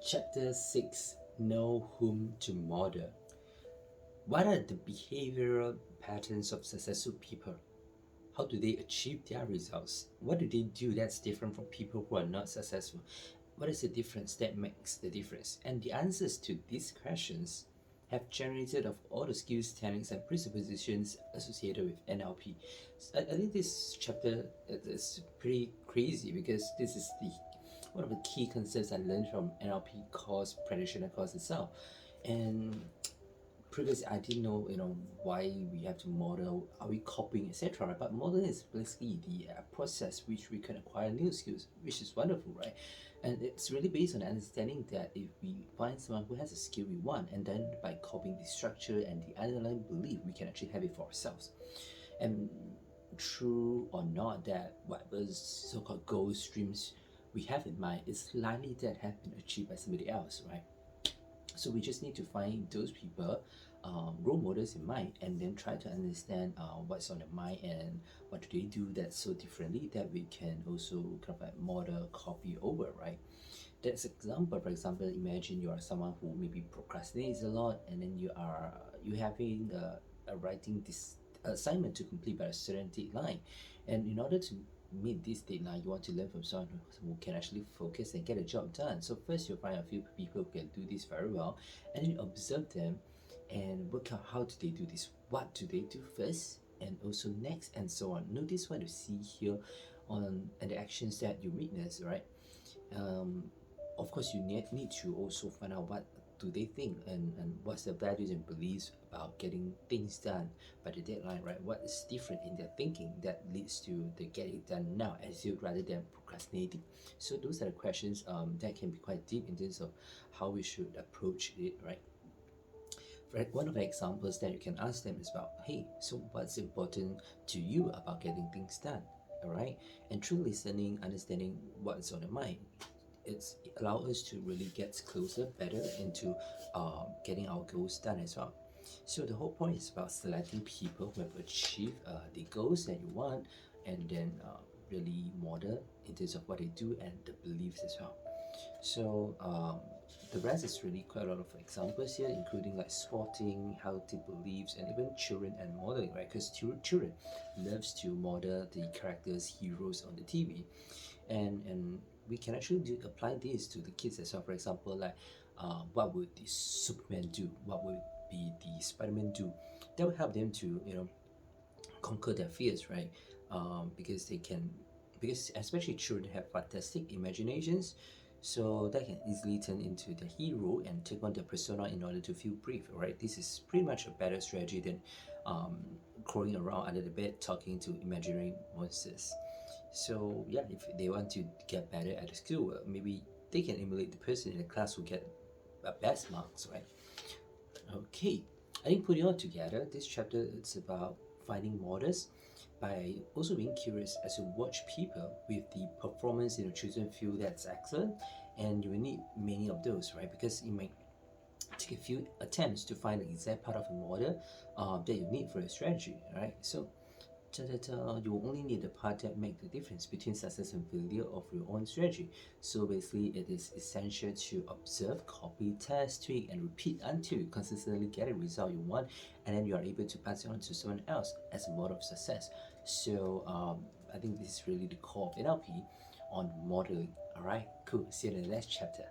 Chapter 6: Know Whom to Model. What are the behavioral patterns of successful people? How do they achieve their results? What do they do that's different from people who are not successful? What is the difference that makes the difference? And the answers to these questions have generated of all the skills, techniques, and presuppositions associated with NLP. So I think this chapter is pretty crazy because this is the one of the key concepts I learned from NLP course, practitioner course itself. And previously I didn't know, why we have to model, are we copying, etc. But modeling is basically the process which we can acquire new skills, which is wonderful, right? And it's really based on understanding that if we find someone who has a skill we want, and then by copying the structure and the underlying belief, we can actually have it for ourselves. And true or not, that whatever so-called goals, streams we have in mind is likely that have been achieved by somebody else, right? So we just need to find those people, role models in mind, and then try to understand what's on their mind and what do they do that's so differently that we can also kind of like model, copy over, right? That's example. For example, imagine you are someone who maybe procrastinates a lot, and then you having a writing this assignment to complete by a certain deadline, and in order to meet this deadline, you want to learn from someone who can actually focus and get a job done. So first, you'll find a few people who can do this very well, and then you observe them and work out how do they do this, what do they do first, and also next, and so on. Notice what you see here on and the actions that you witness, right? um, of course you need to also find out what do they think, and what's their values and beliefs about getting things done by the deadline, right? What is different in their thinking that leads to the get it done now attitude rather than procrastinating. So those are the questions that can be quite deep in terms of how we should approach it, right? Right, one of the examples that you can ask them is about, hey, so what's important to you about getting things done? All right, and through listening, understanding what's on the mind, it's allow us to really get closer, better into getting our goals done as well. So the whole point is about selecting people who have achieved the goals that you want, and then really model in terms of what they do and the beliefs as well. So the rest is really quite a lot of examples here, including like spotting, healthy beliefs, and even children and modeling, right? Because children loves to model the characters, heroes on the TV, and we can actually apply this to the kids as well. For example, like what would the Superman do? What would be the Spider-Man do? That will help them to conquer their fears, right? Because they can, because especially children have fantastic imaginations, so that can easily turn into the hero and take on their persona in order to feel brave, right? This is pretty much a better strategy than crawling around under the bed talking to imaginary monsters. So yeah, if they want to get better at the school, maybe they can emulate the person in the class who get best marks, right? Okay, I think putting all together, this chapter it's about finding models by also being curious as you watch people with the performance in a chosen field that's excellent, and you will need many of those, right? Because it might take a few attempts to find the exact part of a model that you need for your strategy, right? So you will only need the part that make the difference between success and failure of your own strategy. So basically, it is essential to observe, copy, test, tweak, and repeat until you consistently get a result you want, and then you are able to pass it on to someone else as a model of success. So I think this is really the core of NLP on modeling. All right, cool. See you in the next chapter.